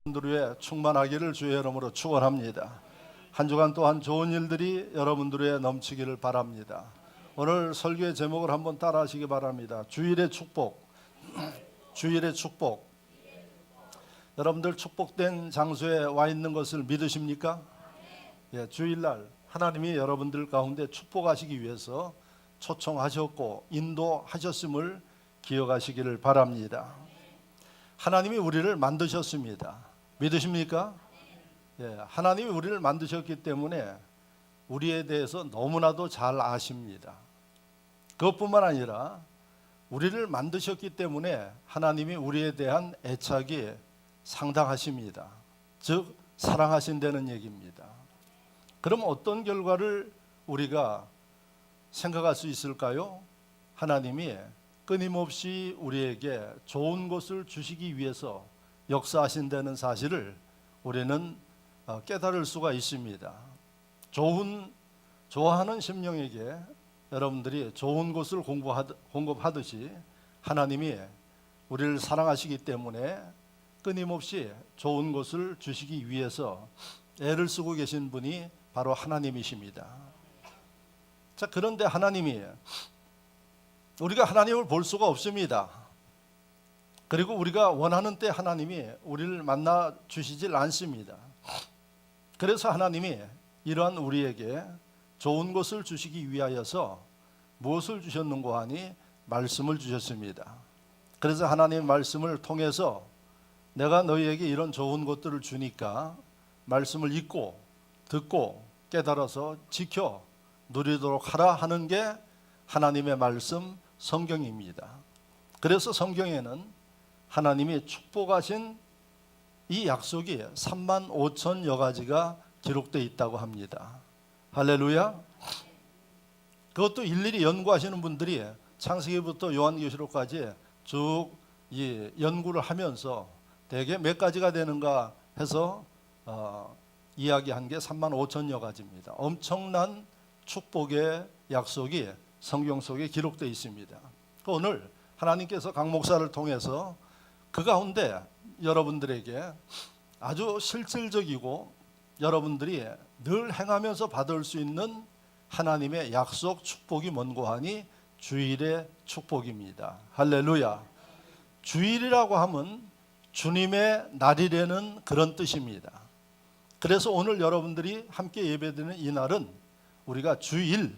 여러분들 위해 충만하기를 주의 이름으로 축원합니다. 한 주간 또한 좋은 일들이 여러분들 위해 넘치기를 바랍니다. 오늘 설교의 제목을 한번 따라하시기 바랍니다. 주일의 축복. 주일의 축복. 여러분들 축복된 장소에 와 있는 것을 믿으십니까? 예, 주일날 하나님이 여러분들 가운데 축복하시기 위해서 초청하셨고 인도하셨음을 기억하시기를 바랍니다. 하나님이 우리를 만드셨습니다. 믿으십니까? 예, 하나님이 우리를 만드셨기 때문에 우리에 대해서 너무나도 잘 아십니다. 그것뿐만 아니라 우리를 만드셨기 때문에 하나님이 우리에 대한 애착이 상당하십니다. 즉 사랑하신다는 얘기입니다. 그럼 어떤 결과를 우리가 생각할 수 있을까요? 하나님이 끊임없이 우리에게 좋은 것을 주시기 위해서 역사하신다는 사실을 우리는 깨달을 수가 있습니다. 좋아하는 심령에게 여러분들이 좋은 것을 공급하듯이 하나님이 우리를 사랑하시기 때문에 끊임없이 좋은 것을 주시기 위해서 애를 쓰고 계신 분이 바로 하나님이십니다. 자, 그런데 우리가 하나님을 볼 수가 없습니다. 그리고 우리가 원하는 때 하나님이 우리를 만나 주시질 않습니다. 그래서 하나님이 이러한 우리에게 좋은 것을 주시기 위하여서 무엇을 주셨는고 하니 말씀을 주셨습니다. 그래서 하나님의 말씀을 통해서 내가 너희에게 이런 좋은 것들을 주니까 말씀을 읽고 듣고 깨달아서 지켜 누리도록 하라 하는 게 하나님의 말씀 성경입니다. 그래서 성경에는 하나님이 축복하신 이 약속이 35,000여 가지가 기록되어 있다고 합니다. 할렐루야. 그것도 일일이 연구하시는 분들이 창세기부터 요한계시록까지 쭉 연구를 하면서 대개 몇 가지가 되는가 해서 이야기한 게 35,000여 가지입니다. 엄청난 축복의 약속이 성경 속에 기록되어 있습니다. 오늘 하나님께서 강 목사를 통해서 그 가운데 여러분들에게 아주 실질적이고 여러분들이 늘 행하면서 받을 수 있는 하나님의 약속 축복이 뭔고 하니 주일의 축복입니다. 할렐루야. 주일이라고 하면 주님의 날이라는 그런 뜻입니다. 그래서 오늘 여러분들이 함께 예배드리는 이 날은 우리가 주일,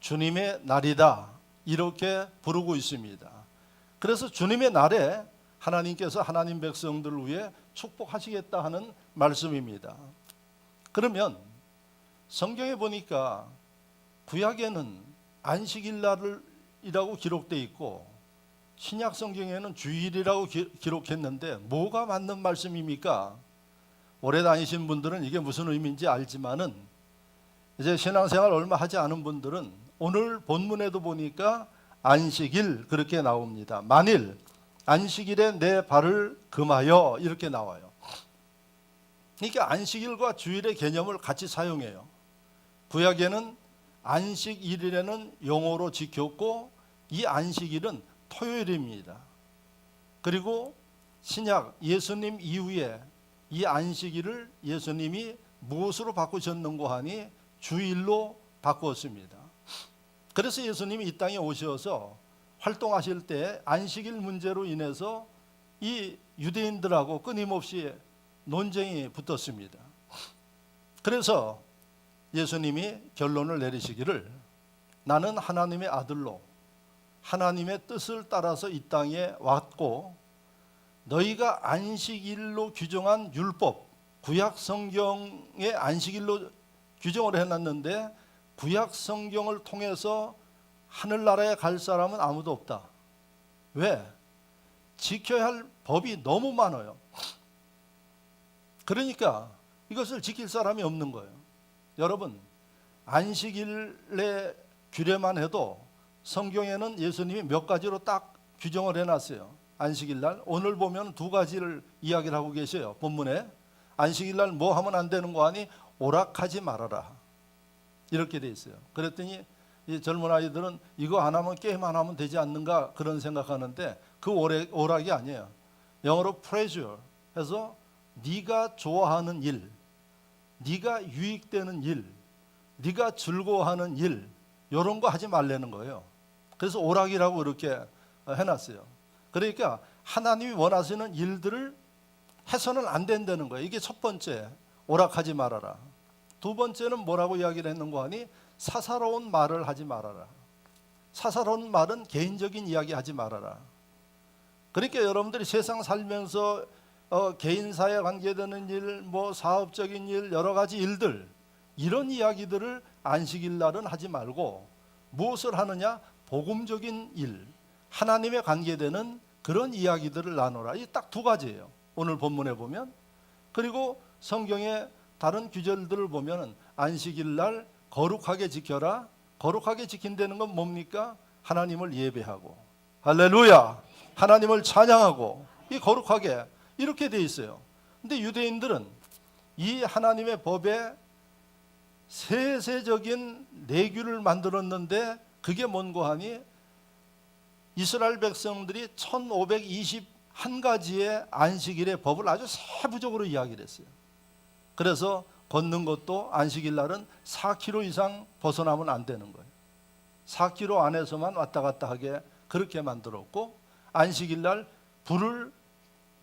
주님의 날이다 이렇게 부르고 있습니다. 그래서 주님의 날에 하나님께서 하나님 백성들을 위해 축복하시겠다 하는 말씀입니다. 그러면 성경에 보니까 구약에는 안식일 날이라고 기록되어 있고 신약 성경에는 주일이라고 기록했는데 뭐가 맞는 말씀입니까? 오래 다니신 분들은 이게 무슨 의미인지 알지만은 이제 신앙생활 얼마 하지 않은 분들은 오늘 본문에도 보니까 안식일 그렇게 나옵니다. 만일 안식일에 내 발을 금하여 이렇게 나와요. 그러니까 안식일과 주일의 개념을 같이 사용해요. 구약에는 안식일이라는 용어로 지켰고 이 안식일은 토요일입니다. 그리고 신약 예수님 이후에 이 안식일을 예수님이 무엇으로 바꾸셨는고 하니 주일로 바꾸었습니다. 그래서 예수님이 이 땅에 오셔서 활동하실 때 안식일 문제로 인해서 이 유대인들하고 끊임없이 논쟁이 붙었습니다. 그래서 예수님이 결론을 내리시기를 나는 하나님의 아들로 하나님의 뜻을 따라서 이 땅에 왔고 너희가 안식일로 규정한 율법 구약 성경의 안식일로 규정을 해놨는데 구약 성경을 통해서 하늘나라에 갈 사람은 아무도 없다. 왜? 지켜야 할 법이 너무 많아요. 그러니까 이것을 지킬 사람이 없는 거예요. 여러분, 안식일의 규례만 해도 성경에는 예수님이 몇 가지로 딱 규정을 해놨어요. 안식일날 오늘 보면 2가지를 이야기를 하고 계셔요. 본문에 안식일날 뭐 하면 안 되는 거 아니 오락하지 말아라 이렇게 돼 있어요. 그랬더니 이 젊은 아이들은 이거 안 하면 게임 안 하면 되지 않는가 그런 생각하는데 그 오락이 아니에요. 영어로 pleasure 해서 네가 좋아하는 일, 네가 유익되는 일, 네가 즐거워하는 일, 이런 거 하지 말라는 거예요. 그래서 오락이라고 이렇게 해놨어요. 그러니까 하나님이 원하시는 일들을 해서는 안 된다는 거예요. 이게 첫 번째, 오락하지 말아라. 두 번째는 뭐라고 이야기를 했는가 하니, 사사로운 말을 하지 말아라. 사사로운 말은 개인적인 이야기 하지 말아라. 그러니까 여러분들이 세상 살면서 개인사에 관계되는 일, 뭐 사업적인 일, 여러 가지 일들, 이런 이야기들을 안식일 날은 하지 말고 무엇을 하느냐? 복음적인 일, 하나님에 관계되는 그런 이야기들을 나누라. 이 딱 두 가지예요. 오늘 본문에 보면. 그리고 성경의 다른 규절들을 보면 안식일 날 거룩하게 지켜라. 거룩하게 지킨다는 건 뭡니까? 하나님을 예배하고, 할렐루야, 하나님을 찬양하고, 이 거룩하게 이렇게 돼 있어요. 근데 유대인들은 이 하나님의 법에 세세적인 내규를 만들었는데, 그게 뭔고 하니 이스라엘 백성들이 1521가지의 안식일의 법을 아주 세부적으로 이야기를 했어요. 그래서 걷는 것도 안식일 날은 4km 이상 벗어나면 안 되는 거예요. 4km 안에서만 왔다 갔다 하게 그렇게 만들었고, 안식일 날 불을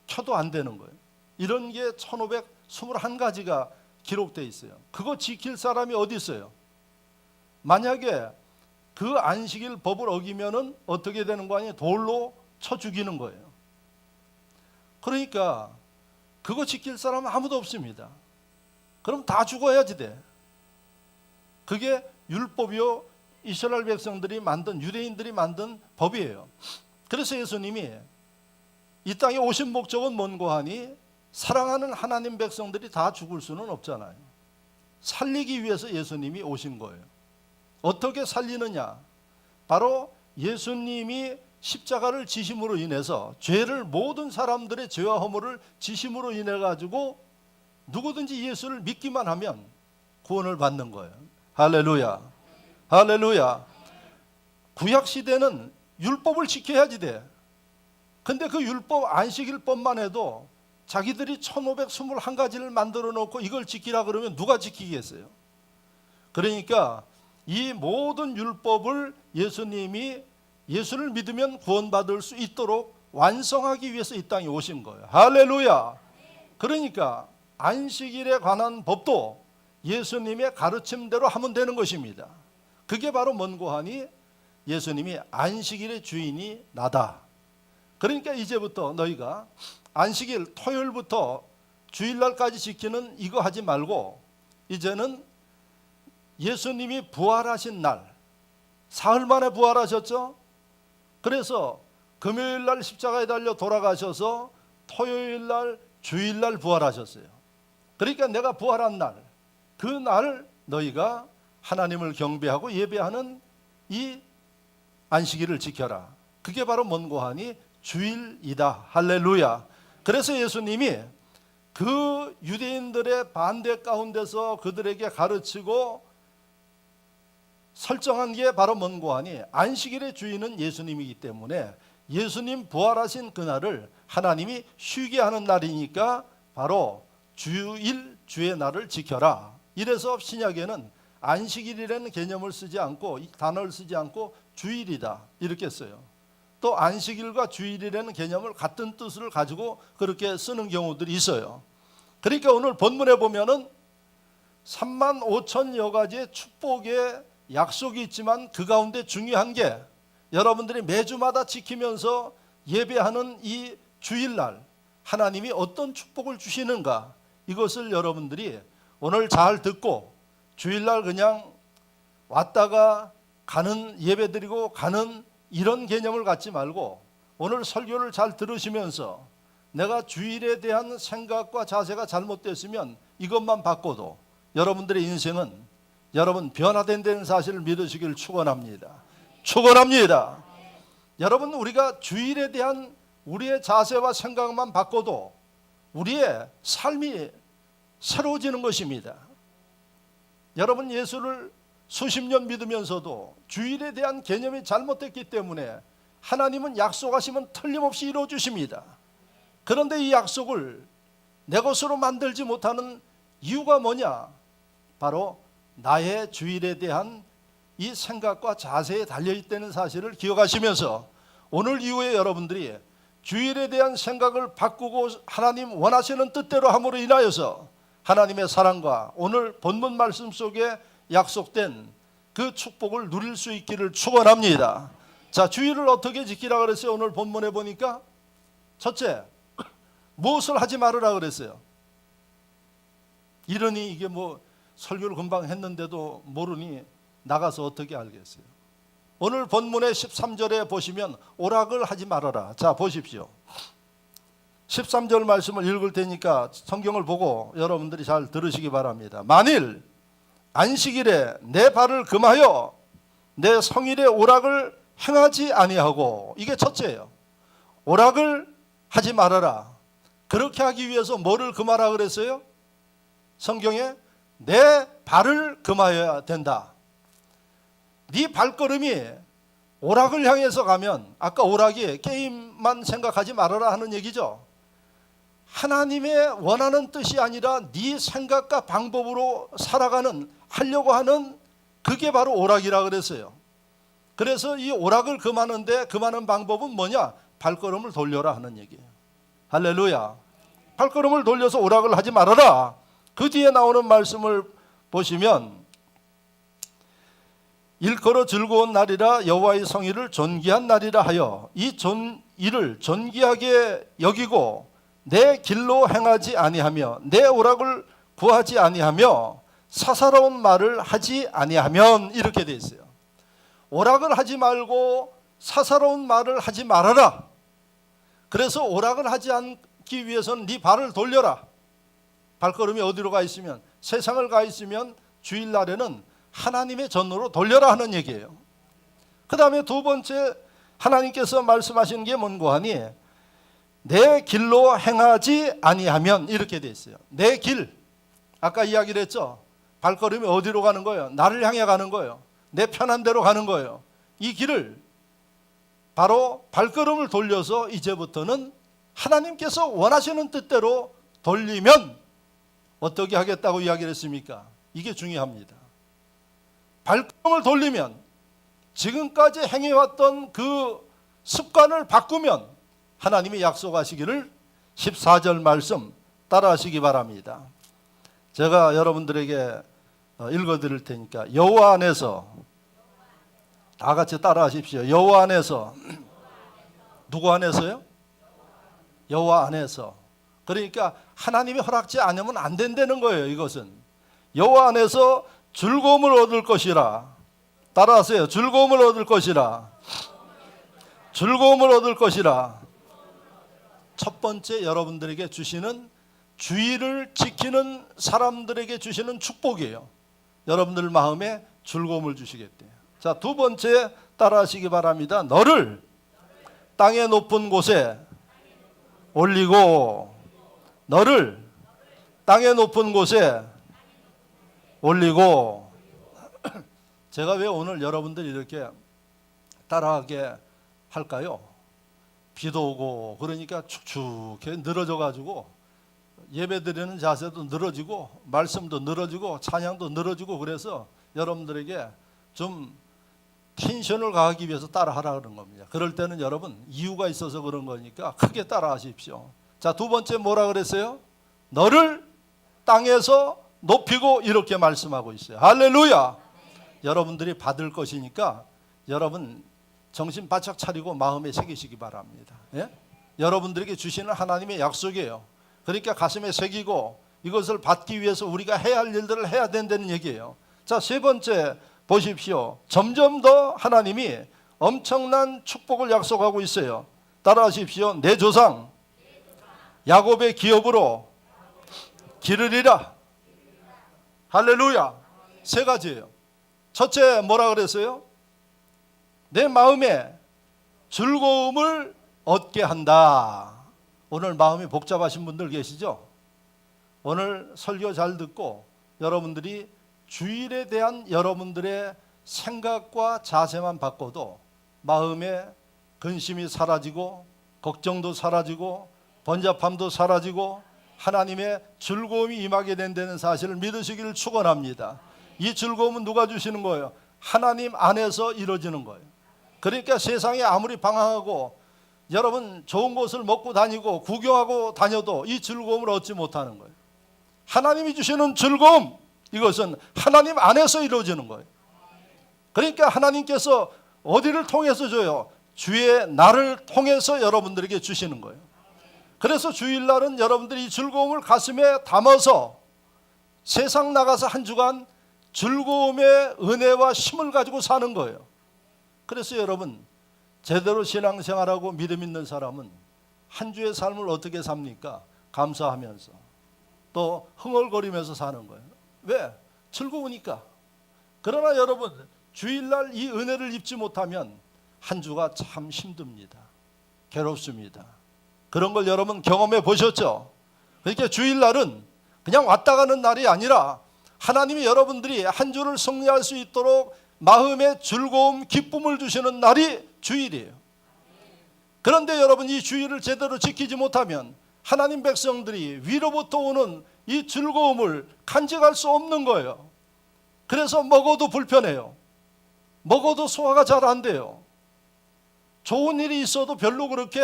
켜도 안 되는 거예요. 이런 게 1521가지가 기록되어 있어요. 그거 지킬 사람이 어디 있어요? 만약에 그 안식일 법을 어기면은 어떻게 되는 거 아니에요? 돌로 쳐 죽이는 거예요. 그러니까 그거 지킬 사람은 아무도 없습니다. 그럼 다 죽어야지 돼. 그게 율법이요, 이스라엘 백성들이 만든, 유대인들이 만든 법이에요. 그래서 예수님이 이 땅에 오신 목적은 뭔고 하니, 사랑하는 하나님 백성들이 다 죽을 수는 없잖아요. 살리기 위해서 예수님이 오신 거예요. 어떻게 살리느냐? 바로 예수님이 십자가를 지심으로 인해서 죄를, 모든 사람들의 죄와 허물을 지심으로 인해 가지고 누구든지 예수를 믿기만 하면 구원을 받는 거예요. 할렐루야, 할렐루야. 구약 시대는 율법을 지켜야지 돼. 근데 그 율법, 안식일법만 해도 자기들이 1521가지를 만들어 놓고 이걸 지키라 그러면 누가 지키겠어요? 그러니까 이 모든 율법을 예수님이, 예수를 믿으면 구원받을 수 있도록 완성하기 위해서 이 땅에 오신 거예요. 할렐루야. 그러니까 안식일에 관한 법도 예수님의 가르침대로 하면 되는 것입니다. 그게 바로 뭔고 하니, 예수님이 안식일의 주인이 나다. 그러니까 이제부터 너희가 안식일, 토요일부터 주일날까지 지키는 이거 하지 말고, 이제는 예수님이 부활하신 날, 사흘 만에 부활하셨죠? 그래서 금요일날 십자가에 달려 돌아가셔서 토요일날, 주일날 부활하셨어요. 그러니까 내가 부활한 날, 그 날 너희가 하나님을 경배하고 예배하는 이 안식일을 지켜라. 그게 바로 뭔고 하니 주일이다. 할렐루야. 그래서 예수님이 그 유대인들의 반대 가운데서 그들에게 가르치고 설정한 게 바로 뭔고 하니, 안식일의 주인은 예수님이기 때문에 예수님 부활하신 그날을 하나님이 쉬게 하는 날이니까 바로 주일, 주의 날을 지켜라. 이래서 신약에는 안식일이라는 개념을 쓰지 않고, 이 단어를 쓰지 않고 주일이다 이렇게 써요. 또 안식일과 주일이라는 개념을 같은 뜻을 가지고 그렇게 쓰는 경우들이 있어요. 그러니까 오늘 본문에 보면은 35,000여 가지의 축복의 약속이 있지만, 그 가운데 중요한 게 여러분들이 매주마다 지키면서 예배하는 이 주일날 하나님이 어떤 축복을 주시는가, 이것을 여러분들이 오늘 잘 듣고 주일날 그냥 왔다가 가는, 예배드리고 가는 이런 개념을 갖지 말고, 오늘 설교를 잘 들으시면서 내가 주일에 대한 생각과 자세가 잘못됐으면 이것만 바꿔도 여러분들의 인생은, 여러분 변화된다는 사실을 믿으시길 축원합니다. 축원합니다. 여러분, 우리가 주일에 대한 우리의 자세와 생각만 바꿔도 우리의 삶이 새로워지는 것입니다. 여러분, 예수를 수십 년 믿으면서도 주일에 대한 개념이 잘못됐기 때문에 하나님은 약속하시면 틀림없이 이루어 주십니다. 그런데 이 약속을 내 것으로 만들지 못하는 이유가 뭐냐? 바로 나의 주일에 대한 이 생각과 자세에 달려있다는 사실을 기억하시면서 오늘 이후에 여러분들이 주일에 대한 생각을 바꾸고 하나님 원하시는 뜻대로 함으로 인하여서 하나님의 사랑과 오늘 본문 말씀 속에 약속된 그 축복을 누릴 수 있기를 축원합니다. 자, 주일을 어떻게 지키라 그랬어요? 오늘 본문에 보니까 첫째, 무엇을 하지 말으라 그랬어요? 이러니 이게 뭐 설교를 금방 했는데도 모르니 나가서 어떻게 알겠어요? 오늘 본문의 13절에 보시면 오락을 하지 말아라. 자, 보십시오. 13절 말씀을 읽을 테니까 성경을 보고 여러분들이 잘 들으시기 바랍니다. 만일 안식일에 내 발을 금하여 내 성일의 오락을 행하지 아니하고, 이게 첫째예요. 오락을 하지 말아라. 그렇게 하기 위해서 뭐를 금하라 그랬어요? 성경에 내 발을 금하여야 된다. 네 발걸음이 오락을 향해서 가면, 아까 오락이 게임만 생각하지 말아라 하는 얘기죠. 하나님의 원하는 뜻이 아니라 네 생각과 방법으로 살아가는, 하려고 하는, 그게 바로 오락이라 그랬어요. 그래서 이 오락을 금하는데 금하는 방법은 뭐냐? 발걸음을 돌려라 하는 얘기예요. 할렐루야. 발걸음을 돌려서 오락을 하지 말아라. 그 뒤에 나오는 말씀을 보시면 일컬어 즐거운 날이라 여호와의 성일을 존귀한 날이라 하여 이 이를 존귀하게 여기고 내 길로 행하지 아니하며 내 오락을 구하지 아니하며 사사로운 말을 하지 아니하면, 이렇게 돼 있어요. 오락을 하지 말고 사사로운 말을 하지 말아라. 그래서 오락을 하지 않기 위해서는 네 발을 돌려라. 발걸음이 어디로 가 있으면, 세상을 가 있으면 주일날에는 하나님의 전으로 돌려라 하는 얘기예요. 그 다음에 두 번째 하나님께서 말씀하시는 게 뭔고 하니 내 길로 행하지 아니하면, 이렇게 돼 있어요. 내 길, 아까 이야기를 했죠. 발걸음이 어디로 가는 거예요? 나를 향해 가는 거예요. 내 편한 대로 가는 거예요. 이 길을 바로 발걸음을 돌려서 이제부터는 하나님께서 원하시는 뜻대로 돌리면 어떻게 하겠다고 이야기를 했습니까? 이게 중요합니다. 발걸음을 돌리면, 지금까지 행해왔던 그 습관을 바꾸면 하나님이 약속하시기를 14절 말씀 따라하시기 바랍니다. 제가 여러분들에게 읽어드릴 테니까 여호와 안에서, 다 같이 따라하십시오. 여호와 안에서. 누구 안에서요? 여호와 안에서. 그러니까 하나님이 허락지 않으면 안 된다는 거예요. 이것은 여호와 안에서 즐거움을 얻을 것이라. 따라하세요. 즐거움을 얻을 것이라. 즐거움을 얻을 것이라. 첫 번째 여러분들에게 주시는, 주의를 지키는 사람들에게 주시는 축복이에요. 여러분들 마음에 즐거움을 주시겠대요. 자, 두 번째 따라하시기 바랍니다. 너를 땅의 높은 곳에 올리고, 너를 땅의 높은 곳에 올리고. 제가 왜 오늘 여러분들이 이렇게 따라하게 할까요? 비도 오고 그러니까 축축해 늘어져 가지고 예배 드리는 자세도 늘어지고 말씀도 늘어지고 찬양도 늘어지고, 그래서 여러분들에게 좀 텐션을 가하기 위해서 따라하라 그런 겁니다. 그럴 때는 여러분 이유가 있어서 그런 거니까 크게 따라하십시오. 자, 두 번째 뭐라 그랬어요? 너를 땅에서 높이고, 이렇게 말씀하고 있어요. 할렐루야. 여러분들이 받을 것이니까 여러분 정신 바짝 차리고 마음에 새기시기 바랍니다. 예? 여러분들에게 주시는 하나님의 약속이에요. 그러니까 가슴에 새기고 이것을 받기 위해서 우리가 해야 할 일들을 해야 된다는 얘기예요. 자, 세 번째 보십시오. 점점 더 하나님이 엄청난 축복을 약속하고 있어요. 따라하십시오. 내 조상 야곱의 기업으로 기르리라. 할렐루야. 세 가지예요. 첫째 뭐라 그랬어요? 내 마음에 즐거움을 얻게 한다. 오늘 마음이 복잡하신 분들 계시죠? 오늘 설교 잘 듣고 여러분들이 주일에 대한 여러분들의 생각과 자세만 바꿔도 마음에 근심이 사라지고 걱정도 사라지고 번잡함도 사라지고 하나님의 즐거움이 임하게 된다는 사실을 믿으시기를 축원합니다. 이 즐거움은 누가 주시는 거예요? 하나님 안에서 이루어지는 거예요. 그러니까 세상에 아무리 방황하고 여러분 좋은 곳을 먹고 다니고 구경하고 다녀도 이 즐거움을 얻지 못하는 거예요. 하나님이 주시는 즐거움, 이것은 하나님 안에서 이루어지는 거예요. 그러니까 하나님께서 어디를 통해서 줘요? 주의 날을 통해서 여러분들에게 주시는 거예요. 그래서 주일날은 여러분들이 이 즐거움을 가슴에 담아서 세상 나가서 한 주간 즐거움의 은혜와 힘을 가지고 사는 거예요. 그래서 여러분 제대로 신앙생활하고 믿음 있는 사람은 한 주의 삶을 어떻게 삽니까? 감사하면서 또 흥얼거리면서 사는 거예요. 왜? 즐거우니까. 그러나 여러분 주일날 이 은혜를 입지 못하면 한 주가 참 힘듭니다. 괴롭습니다. 그런 걸 여러분 경험해 보셨죠? 그러니까 주일날은 그냥 왔다 가는 날이 아니라 하나님이 여러분들이 한 주를 승리할 수 있도록 마음의 즐거움, 기쁨을 주시는 날이 주일이에요. 그런데 여러분 이 주일을 제대로 지키지 못하면 하나님 백성들이 위로부터 오는 이 즐거움을 간직할 수 없는 거예요. 그래서 먹어도 불편해요. 먹어도 소화가 잘 안 돼요. 좋은 일이 있어도 별로 그렇게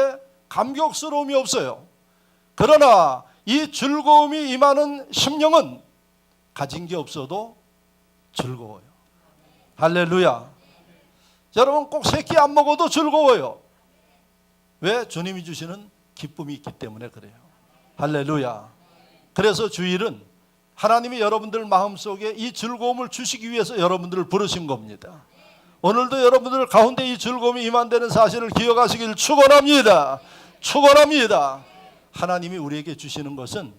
감격스러움이 없어요. 그러나 이 즐거움이 임하는 심령은 가진 게 없어도 즐거워요. 할렐루야. 여러분 꼭 세 끼 안 먹어도 즐거워요. 왜? 주님이 주시는 기쁨이 있기 때문에 그래요. 할렐루야. 그래서 주일은 하나님이 여러분들 마음속에 이 즐거움을 주시기 위해서 여러분들을 부르신 겁니다. 오늘도 여러분들 가운데 이 즐거움이 임한다는 사실을 기억하시길 축원합니다. 축원합니다. 하나님이 우리에게 주시는 것은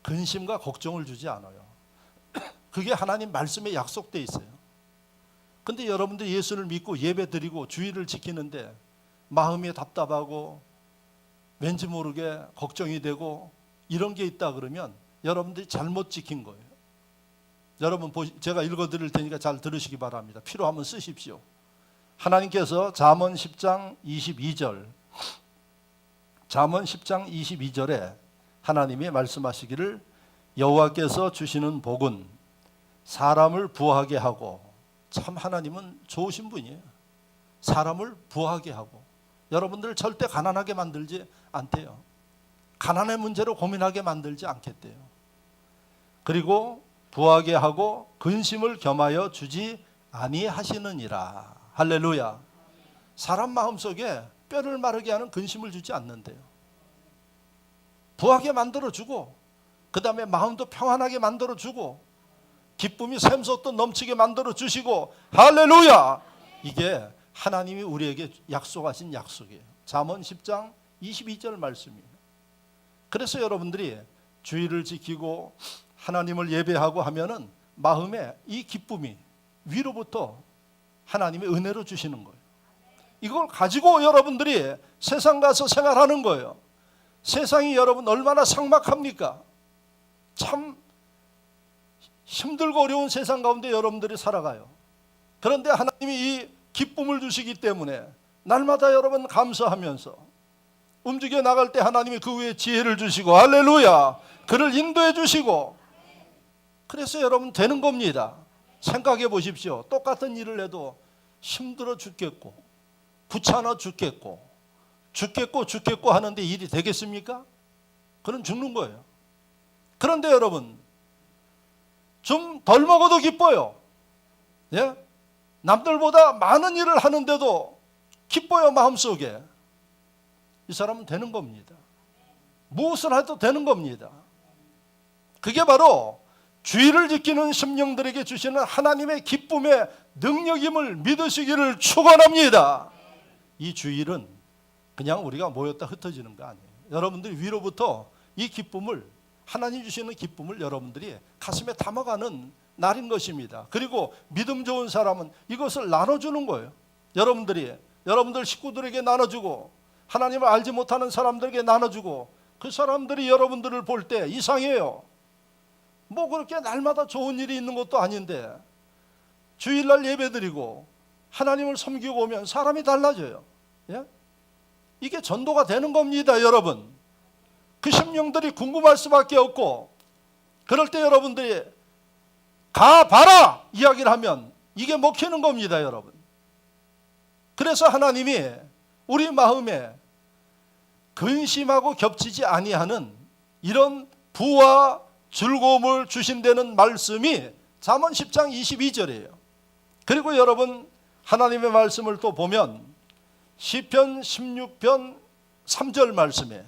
근심과 걱정을 주지 않아요. 그게 하나님 말씀에 약속되어 있어요. 근데 여러분들이 예수를 믿고 예배 드리고 주일을 지키는데 마음이 답답하고 왠지 모르게 걱정이 되고 이런 게 있다 그러면 여러분들이 잘못 지킨 거예요. 여러분 제가 읽어드릴 테니까 잘 들으시기 바랍니다. 필요하면 쓰십시오. 하나님께서 잠언 10장 22절 잠언 10장 22절에 하나님이 말씀하시기를 여호와께서 주시는 복은 사람을 부하게 하고, 참 하나님은 좋으신 분이에요. 사람을 부하게 하고 여러분들 절대 가난하게 만들지 않대요. 가난의 문제로 고민하게 만들지 않겠대요. 그리고 부하게 하고 근심을 겸하여 주지 아니하시느니라. 할렐루야. 사람 마음속에 뼈를 마르게 하는 근심을 주지 않는데요. 부하게 만들어주고 그 다음에 마음도 평안하게 만들어주고 기쁨이 샘솟듯 넘치게 만들어주시고, 할렐루야. 이게 하나님이 우리에게 약속하신 약속이에요. 잠언 10장 22절 말씀이에요. 그래서 여러분들이 주일을 지키고 하나님을 예배하고 하면은 마음에 이 기쁨이 위로부터 하나님의 은혜로 주시는 거예요. 이걸 가지고 여러분들이 세상 가서 생활하는 거예요. 세상이 여러분 얼마나 삭막합니까? 참 힘들고 어려운 세상 가운데 여러분들이 살아가요. 그런데 하나님이 이 기쁨을 주시기 때문에 날마다 여러분 감사하면서 움직여 나갈 때 하나님이 그 위에 지혜를 주시고, 할렐루야, 그를 인도해 주시고, 그래서 여러분 되는 겁니다. 생각해 보십시오. 똑같은 일을 해도 힘들어 죽겠고 귀찮아 죽겠고 하는데 일이 되겠습니까? 그건 죽는 거예요. 그런데 여러분 좀 덜 먹어도 기뻐요. 예? 남들보다 많은 일을 하는데도 기뻐요. 마음속에. 이 사람은 되는 겁니다. 무엇을 해도 되는 겁니다. 그게 바로 주의를 지키는 심령들에게 주시는 하나님의 기쁨의 능력임을 믿으시기를 축원합니다. 이 주일은 그냥 우리가 모였다 흩어지는 거 아니에요. 여러분들이 위로부터 이 기쁨을, 하나님 주시는 기쁨을 여러분들이 가슴에 담아가는 날인 것입니다. 그리고 믿음 좋은 사람은 이것을 나눠주는 거예요. 여러분들 식구들에게 나눠주고 하나님을 알지 못하는 사람들에게 나눠주고, 그 사람들이 여러분들을 볼 때 이상해요. 뭐 그렇게 날마다 좋은 일이 있는 것도 아닌데 주일날 예배드리고 하나님을 섬기고 오면 사람이 달라져요. 예? 이게 전도가 되는 겁니다, 여러분. 그 심령들이 궁금할 수밖에 없고, 그럴 때 여러분들이 가봐라 이야기를 하면 이게 먹히는 겁니다, 여러분. 그래서 하나님이 우리 마음에 근심하고 겹치지 아니하는 이런 부와 즐거움을 주신다는 말씀이 잠언 10장 22절이에요. 그리고 여러분 하나님의 말씀을 또 보면 시편 16편 3절 말씀에,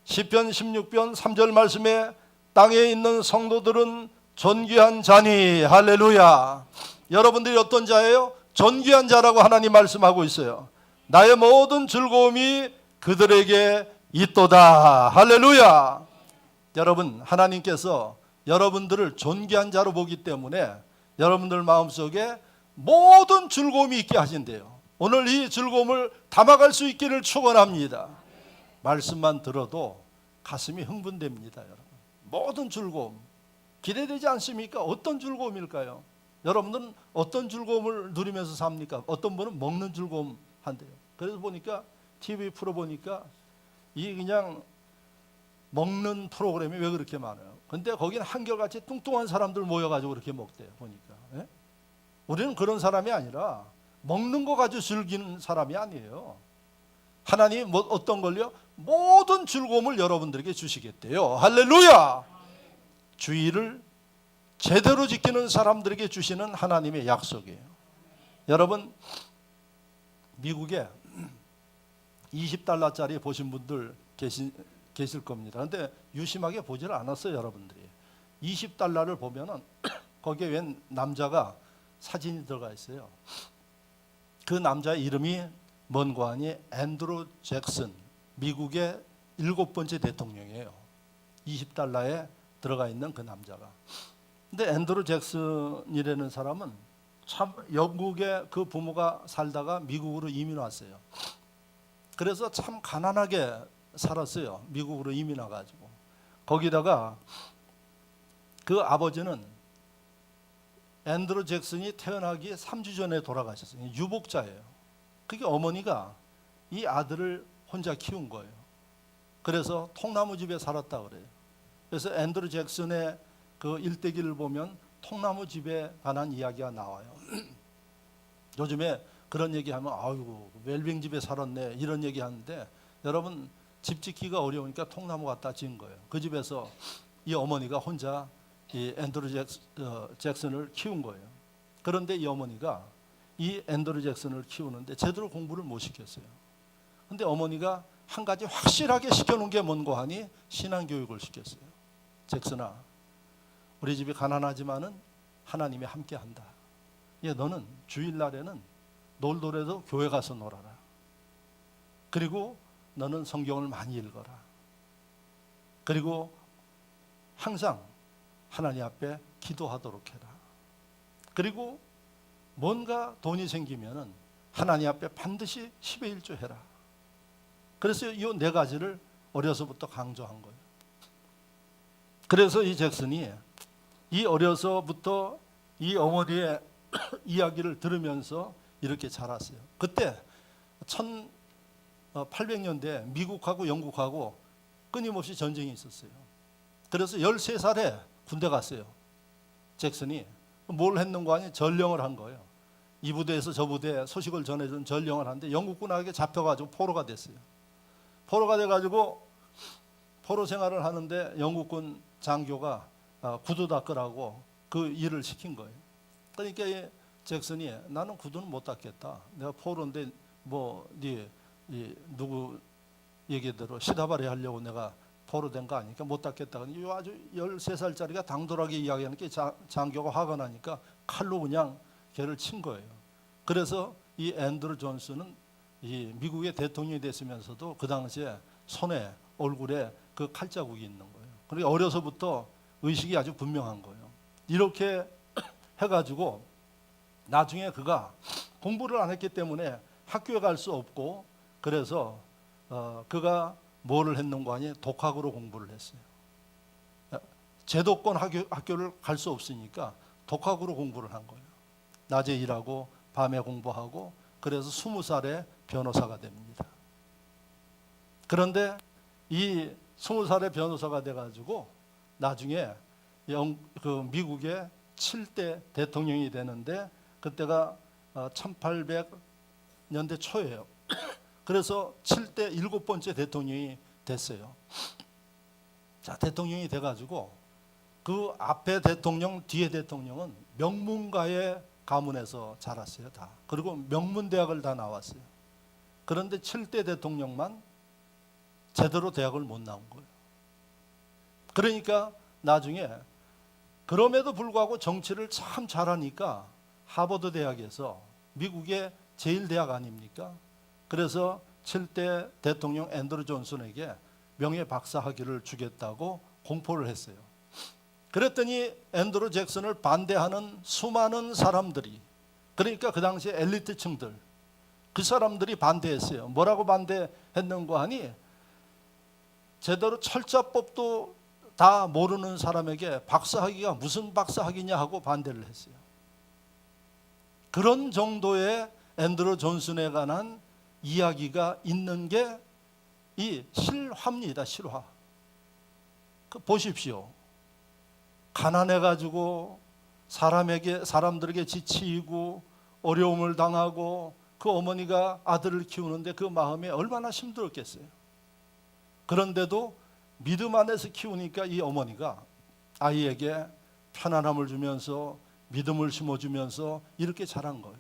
시편 16편 3절 말씀에 땅에 있는 성도들은 존귀한 자니, 할렐루야. 여러분들이 어떤 자예요? 존귀한 자라고 하나님 말씀하고 있어요. 나의 모든 즐거움이 그들에게 있도다, 할렐루야. 여러분, 하나님께서 여러분들을 존귀한 자로 보기 때문에 여러분들 마음속에 모든 즐거움이 있게 하신대요. 오늘 이 즐거움을 담아갈 수 있기를 축원합니다. 말씀만 들어도 가슴이 흥분됩니다, 여러분. 모든 즐거움 기대되지 않습니까? 어떤 즐거움일까요? 여러분들은 어떤 즐거움을 누리면서 삽니까? 어떤 분은 먹는 즐거움 한대요. 그래서 보니까 TV 프로 보니까 이 그냥 먹는 프로그램이 왜 그렇게 많아요? 근데 거기는 한결같이 뚱뚱한 사람들 모여가지고 그렇게 먹대요, 보니까. 예? 우리는 그런 사람이 아니라 먹는 거 가지고 즐기는 사람이 아니에요. 하나님이 어떤 걸요? 모든 즐거움을 여러분들에게 주시겠대요. 할렐루야. 주의를 제대로 지키는 사람들에게 주시는 하나님의 약속이에요. 여러분, 미국에 20달러짜리 보신 분들 계실 겁니다. 근데 유심하게 보지를 않았어요, 여러분들이. 20달러를 보면은 거기에 웬 남자가 사진이 들어가 있어요. 그 남자의 이름이 뭔고 하니 앤드루 잭슨, 미국의 7번째 대통령이에요. 20달러에 들어가 있는 그 남자가. 근데 앤드루 잭슨이라는 사람은 참 영국에 그 부모가 살다가 미국으로 이민 왔어요. 그래서 참 가난하게 살았어요. 미국으로 이민 와가지고. 거기다가 그 아버지는 앤드루 잭슨이 태어나기 3주 전에 돌아가셨어요. 유복자예요. 그게 어머니가 이 아들을 혼자 키운 거예요. 그래서 통나무 집에 살았다 그래요. 그래서 앤드루 잭슨의 그 일대기를 보면 통나무 집에 관한 이야기가 나와요. 요즘에 그런 얘기하면 아이고 웰빙 집에 살았네 이런 얘기하는데, 여러분 집 짓기가 어려우니까 통나무 갖다 지은 거예요. 그 집에서 이 어머니가 혼자 이 앤드루 잭슨을 키운 거예요. 그런데 이 어머니가 이 앤드루 잭슨을 키우는데 제대로 공부를 못 시켰어요. 근데 어머니가 한 가지 확실하게 시켜놓은 게 뭔고 하니 신앙교육을 시켰어요. 잭슨아, 우리 집이 가난하지만은 하나님이 함께한다. 너는 주일날에는 놀더라도 교회 가서 놀아라. 그리고 너는 성경을 많이 읽어라. 그리고 항상 하나님 앞에 기도하도록 해라. 그리고 뭔가 돈이 생기면은 하나님 앞에 반드시 10의 1조 해라. 그래서 이 4가지를 어려서부터 강조한 거예요. 그래서 이 잭슨이 이 어려서부터 이 어머니의 이야기를 들으면서 이렇게 자랐어요. 그때 1800년대 미국하고 영국하고 끊임없이 전쟁이 있었어요. 그래서 13살에 군대 갔어요. 잭슨이 뭘 했는가 하니 전령을 한 거예요. 이 부대에서 저 부대에 소식을 전해준 전령을 하는데 영국군에게 잡혀가지고 포로가 됐어요. 포로가 돼가지고 포로 생활을 하는데 영국군 장교가 구두 닦으라고 그 일을 시킨 거예요. 그러니까 이 잭슨이 나는 구두는 못 닦겠다. 내가 포로인데 뭐 누구 얘기대로 시다발이 하려고 내가 포로된 거 아니니까 못 닦겠다. 이 아주 13살짜리가 당돌하게 이야기하니까 장교가 화가 나니까 칼로 그냥 걔를 친 거예요. 그래서 이 앤드루 존슨은 이 미국의 대통령이 됐으면서도 그 당시에 손에 얼굴에 그 칼자국이 있는 거예요. 그러니까 어려서부터 의식이 아주 분명한 거예요. 이렇게 해가지고 나중에 그가 공부를 안 했기 때문에 학교에 갈 수 없고, 그래서 그가 뭐를 했는가 하니 독학으로 공부를 했어요. 제도권 학교를 갈 수 없으니까 독학으로 공부를 한 거예요. 낮에 일하고 밤에 공부하고, 그래서 20살에 변호사가 됩니다. 그런데 이 20살에 변호사가 돼가지고 나중에 미국의 7대 대통령이 되는데 그때가 1800년대 초예요. 그래서 7대 7번째 대통령이 됐어요. 자, 대통령이 돼가지고 그 앞에 대통령, 뒤에 대통령은 명문가의 가문에서 자랐어요, 다. 그리고 명문대학을 다 나왔어요. 그런데 7대 대통령만 제대로 대학을 못 나온 거예요. 그러니까 나중에 그럼에도 불구하고 정치를 참 잘하니까 하버드 대학에서 미국의 제일 대학 아닙니까? 그래서 7대 대통령 앤드루 존슨에게 명예 박사 학위를 주겠다고 공포를 했어요. 그랬더니 앤드루 잭슨을 반대하는 수많은 사람들이, 그러니까 그 당시에 엘리트층들, 그 사람들이 반대했어요. 뭐라고 반대했는가 하니 제대로 철자법도 다 모르는 사람에게 박사학위가 무슨 박사학위냐 하고 반대를 했어요. 그런 정도의 앤드루 존슨에 관한 이야기가 있는 게 이 실화입니다. 실화. 보십시오. 가난해가지고 사람들에게 지치고 어려움을 당하고 그 어머니가 아들을 키우는데 그 마음이 얼마나 힘들었겠어요. 그런데도 믿음 안에서 키우니까 이 어머니가 아이에게 편안함을 주면서 믿음을 심어주면서 이렇게 자란 거예요.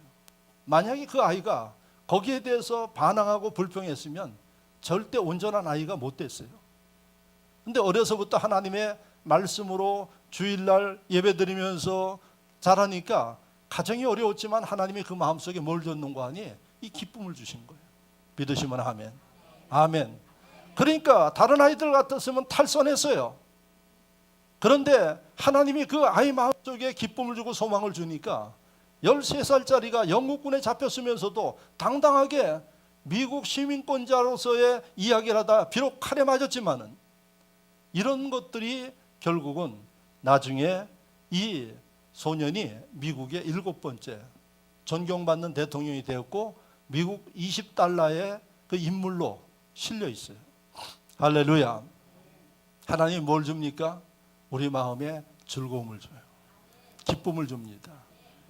만약에 그 아이가 거기에 대해서 반항하고 불평했으면 절대 온전한 아이가 못 됐어요. 근데 어려서부터 하나님의 말씀으로 주일날 예배드리면서 자라니까 가정이 어려웠지만 하나님이 그 마음속에 뭘 줬는 거 아니? 이 기쁨을 주신 거예요. 믿으시면 아멘. 아멘. 그러니까 다른 아이들 같았으면 탈선했어요. 그런데 하나님이 그 아이 마음속에 기쁨을 주고 소망을 주니까 13살짜리가 영국군에 잡혔으면서도 당당하게 미국 시민권자로서의 이야기를 하다 비록 칼에 맞았지만은 이런 것들이 결국은 나중에 이 소년이 미국의 7번째 존경받는 대통령이 되었고 미국 20달러의 그 인물로 실려 있어요. 할렐루야. 하나님이 뭘 줍니까? 우리 마음에 즐거움을 줘요. 기쁨을 줍니다.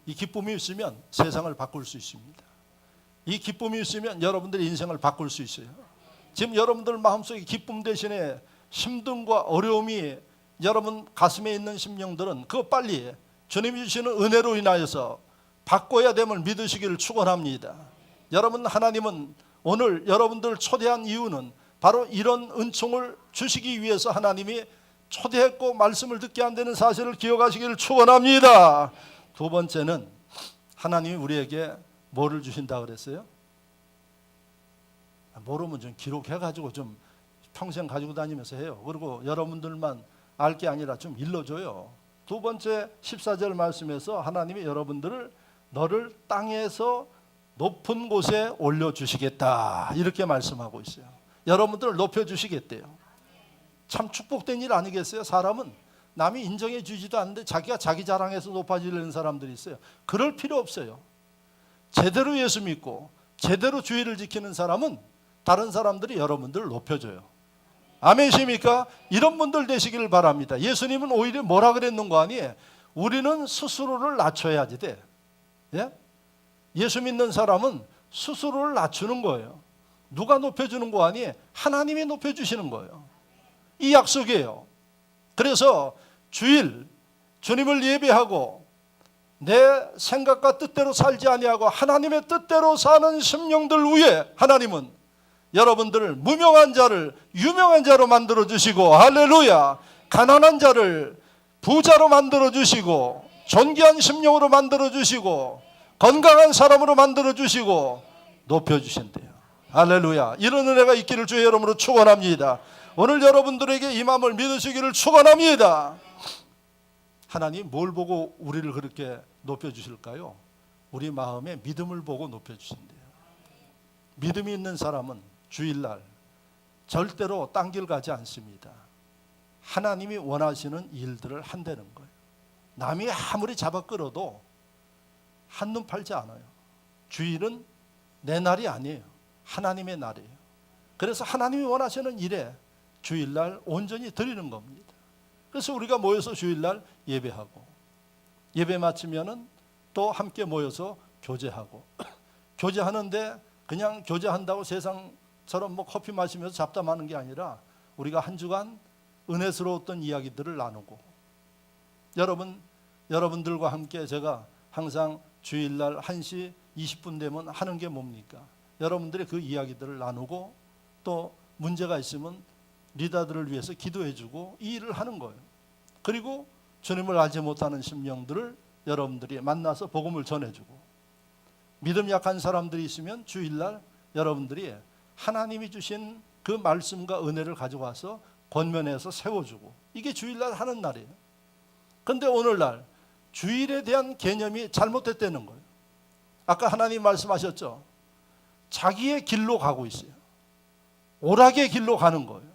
이 기쁨이 있으면 세상을 바꿀 수 있습니다. 이 기쁨이 있으면 여러분들의 인생을 바꿀 수 있어요. 지금 여러분들 마음속에 기쁨 대신에 힘듦과 어려움이 여러분 가슴에 있는 심령들은 그거 빨리 주님이 주시는 은혜로 인하여서 바꿔야 됨을 믿으시기를 축원합니다. 여러분, 하나님은 오늘 여러분들을 초대한 이유는 바로 이런 은총을 주시기 위해서 하나님이 초대했고 말씀을 듣게 한다는 사실을 기억하시기를 축원합니다. 두 번째는 하나님이 우리에게 뭐를 주신다 그랬어요? 모르면 좀 기록해가지고 좀 평생 가지고 다니면서 해요. 그리고 여러분들만 알 게 아니라 좀 일러줘요. 두 번째 14절 말씀에서 하나님이 여러분들을 너를 땅에서 높은 곳에 올려주시겠다 이렇게 말씀하고 있어요. 여러분들을 높여주시겠대요. 참 축복된 일 아니겠어요? 사람은 남이 인정해 주지도 않는데 자기가 자기 자랑해서 높아지려는 사람들이 있어요. 그럴 필요 없어요. 제대로 예수 믿고 제대로 주의를 지키는 사람은 다른 사람들이 여러분들을 높여줘요. 아멘이십니까? 이런 분들 되시기를 바랍니다. 예수님은 오히려 뭐라 그랬는가 하니 우리는 스스로를 낮춰야지 돼. 예? 예수 믿는 사람은 스스로를 낮추는 거예요. 누가 높여주는 거 아니? 하나님이 높여주시는 거예요. 이 약속이에요. 그래서 주일 주님을 예배하고 내 생각과 뜻대로 살지 아니하고 하나님의 뜻대로 사는 심령들 위에 하나님은 여러분들을 무명한 자를 유명한 자로 만들어 주시고, 할렐루야, 가난한 자를 부자로 만들어 주시고, 존귀한 심령으로 만들어 주시고, 건강한 사람으로 만들어 주시고 높여 주신대요. 할렐루야. 이런 은혜가 있기를 주의 이름으로 축원합니다. 오늘 여러분들에게 이 마음을 믿으시기를 축원합니다. 하나님 뭘 보고 우리를 그렇게 높여주실까요? 우리 마음에 믿음을 보고 높여주신대요. 믿음이 있는 사람은 주일날 절대로 딴 길 가지 않습니다. 하나님이 원하시는 일들을 한다는 거예요. 남이 아무리 잡아 끌어도 한눈 팔지 않아요. 주일은 내 날이 아니에요. 하나님의 날이에요. 그래서 하나님이 원하시는 일에 주일날 온전히 드리는 겁니다. 그래서 우리가 모여서 주일날 예배하고, 예배 마치면은 또 함께 모여서 교제하고, 교제하는데 그냥 교제한다고 세상처럼 뭐 커피 마시면서 잡담하는 게 아니라 우리가 한 주간 은혜스러웠던 이야기들을 나누고, 여러분들과 함께 제가 항상 주일날 1시 20분 되면 하는 게 뭡니까? 여러분들의 그 이야기들을 나누고, 또 문제가 있으면 리더들을 위해서 기도해주고, 이 일을 하는 거예요. 그리고 주님을 알지 못하는 심령들을 여러분들이 만나서 복음을 전해주고, 믿음 약한 사람들이 있으면 주일날 여러분들이 하나님이 주신 그 말씀과 은혜를 가지고 와서 권면해서 세워주고, 이게 주일날 하는 날이에요. 그런데 오늘날 주일에 대한 개념이 잘못됐다는 거예요. 아까 하나님 말씀하셨죠. 자기의 길로 가고 있어요. 오락의 길로 가는 거예요.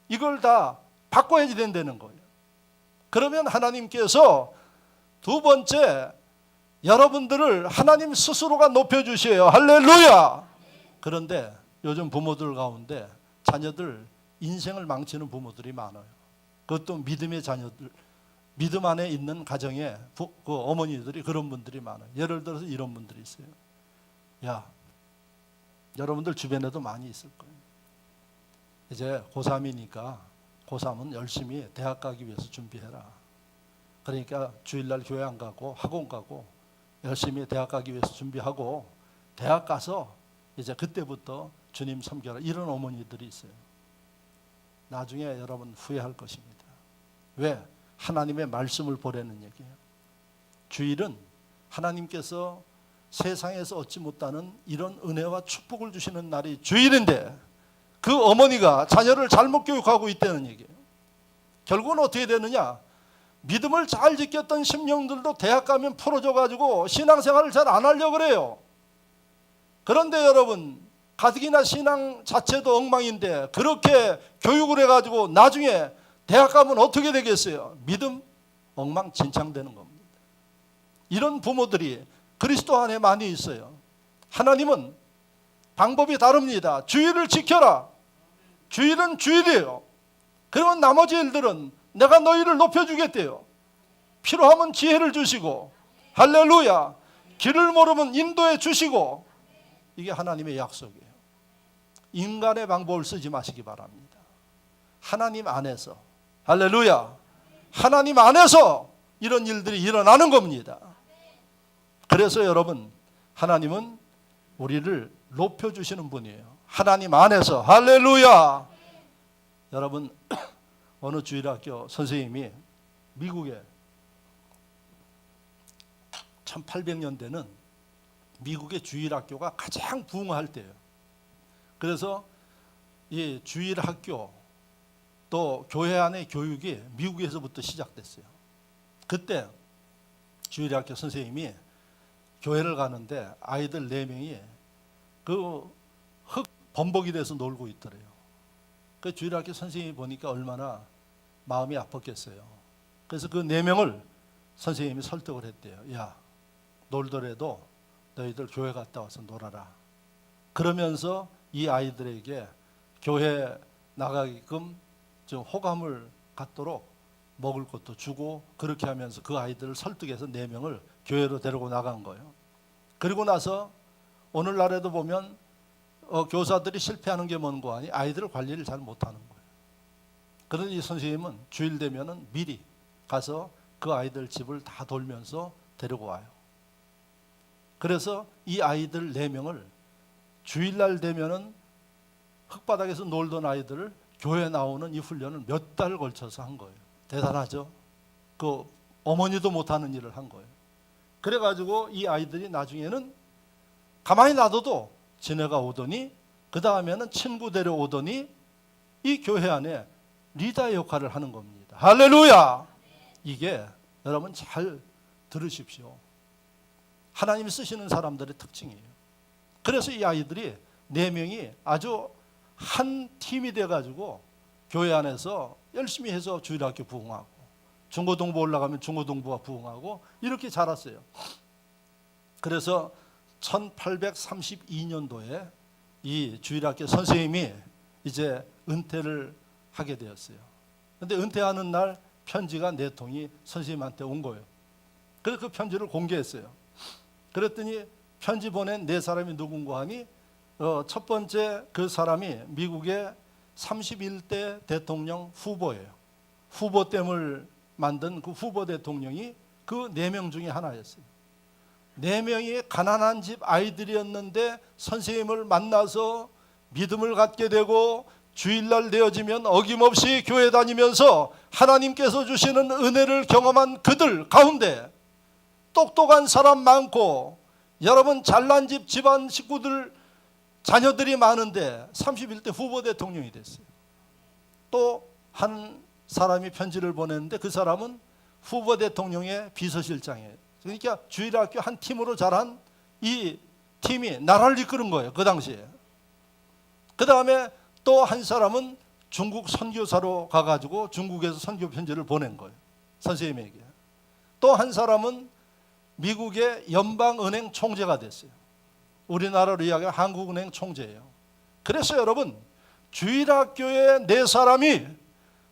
이걸 다 바꿔야 된다는 거예요. 그러면 하나님께서 두 번째, 여러분들을 하나님 스스로가 높여주셔요. 할렐루야. 그런데 요즘 부모들 가운데 자녀들 인생을 망치는 부모들이 많아요. 그것도 믿음의 자녀들, 믿음 안에 있는 가정에 그 어머니들이 그런 분들이 많아요. 예를 들어서 이런 분들이 있어요. 야, 여러분들 주변에도 많이 있을 거예요. 이제 고3이니까 고3은 열심히 대학 가기 위해서 준비해라. 그러니까 주일날 교회 안 가고 학원 가고 열심히 대학 가기 위해서 준비하고, 대학 가서 이제 그때부터 주님 섬겨라. 이런 어머니들이 있어요. 나중에 여러분 후회할 것입니다. 왜? 하나님의 말씀을 보라는 얘기예요. 주일은 하나님께서 세상에서 얻지 못하는 이런 은혜와 축복을 주시는 날이 주일인데, 그 어머니가 자녀를 잘못 교육하고 있다는 얘기예요. 결국은 어떻게 되느냐? 믿음을 잘 지켰던 심령들도 대학 가면 풀어져가지고 신앙생활을 잘 안 하려고 그래요. 그런데 여러분, 가뜩이나 신앙 자체도 엉망인데 그렇게 교육을 해가지고 나중에 대학 가면 어떻게 되겠어요? 믿음 엉망진창되는 겁니다. 이런 부모들이 그리스도 안에 많이 있어요. 하나님은 방법이 다릅니다. 주일을 지켜라. 주일은 주일이에요. 그러면 나머지 일들은 내가 너희를 높여주겠대요. 필요하면 지혜를 주시고, 할렐루야, 길을 모르면 인도해 주시고, 이게 하나님의 약속이에요. 인간의 방법을 쓰지 마시기 바랍니다. 하나님 안에서, 할렐루야, 하나님 안에서 이런 일들이 일어나는 겁니다. 그래서 여러분, 하나님은 우리를 높여주시는 분이에요. 하나님 안에서, 할렐루야. 여러분, 어느 주일학교 선생님이 미국에 1800년대는 미국의 주일학교가 가장 부흥할 때예요. 그래서 이 주일학교 또 교회 안의 교육이 미국에서부터 시작됐어요. 그때 주일학교 선생님이 교회를 가는데 아이들 4명이 그 흙 범벅이 돼서 놀고 있더래요. 그 주일학교 선생님이 보니까 얼마나 마음이 아팠겠어요. 그래서 그 4명을 선생님이 설득을 했대요. 야, 놀더라도 너희들 교회 갔다 와서 놀아라. 그러면서 이 아이들에게 교회 나가게끔 좀 호감을 갖도록 먹을 것도 주고, 그렇게 하면서 그 아이들을 설득해서 4명을 교회로 데리고 나간 거예요. 그리고 나서 오늘날에도 보면 교사들이 실패하는 게 뭔고 하니 아이들 관리를 잘 못하는 거예요. 그러니 이 선생님은 주일 되면은 미리 가서 그 아이들 집을 다 돌면서 데리고 와요. 그래서 이 아이들 4명을 주일날 되면은 흙바닥에서 놀던 아이들을 교회 나오는 이 훈련을 몇 달 걸쳐서 한 거예요. 대단하죠? 그 어머니도 못하는 일을 한 거예요. 그래가지고 이 아이들이 나중에는 가만히 놔둬도 지네가 오더니, 그 다음에는 친구 데려오더니 이 교회 안에 리더의 역할을 하는 겁니다. 할렐루야! 이게 여러분 잘 들으십시오. 하나님이 쓰시는 사람들의 특징이에요. 그래서 이 아이들이 4명이 아주 한 팀이 돼가지고 교회 안에서 열심히 해서 주일학교 부흥하고, 중고등부 올라가면 중고등부가 부흥하고, 이렇게 자랐어요. 그래서 1832년도에 이 주일학교 선생님이 이제 은퇴를 하게 되었어요. 그런데 은퇴하는 날 편지가 4통이 선생님한테 온 거예요. 그래서 그 편지를 공개했어요. 그랬더니 편지 보낸 4사람이 누군가 하니 첫 번째 그 사람이 미국의 31대 대통령 후보예요. 후보댐을 만든 그 후보 대통령이 그 4명 중에 하나였어요. 4명이 가난한 집 아이들이었는데 선생님을 만나서 믿음을 갖게 되고 주일날 되어지면 어김없이 교회 다니면서 하나님께서 주시는 은혜를 경험한 그들 가운데 똑똑한 사람 많고 여러분 잘난 집 집안 식구들 자녀들이 많은데 31대 후보 대통령이 됐어요. 또 한 사람이 편지를 보냈는데 그 사람은 후보 대통령의 비서실장이에요. 그러니까 주일학교 한 팀으로 자란 이 팀이 나라를 이끄는 거예요. 그 당시에. 그 다음에 또 한 사람은 중국 선교사로 가가지고 중국에서 선교 편지를 보낸 거예요. 선생님에게. 또 한 사람은 미국의 연방은행 총재가 됐어요. 우리나라로 이야기하면 한국은행 총재예요. 그래서 여러분 주일학교에 4사람이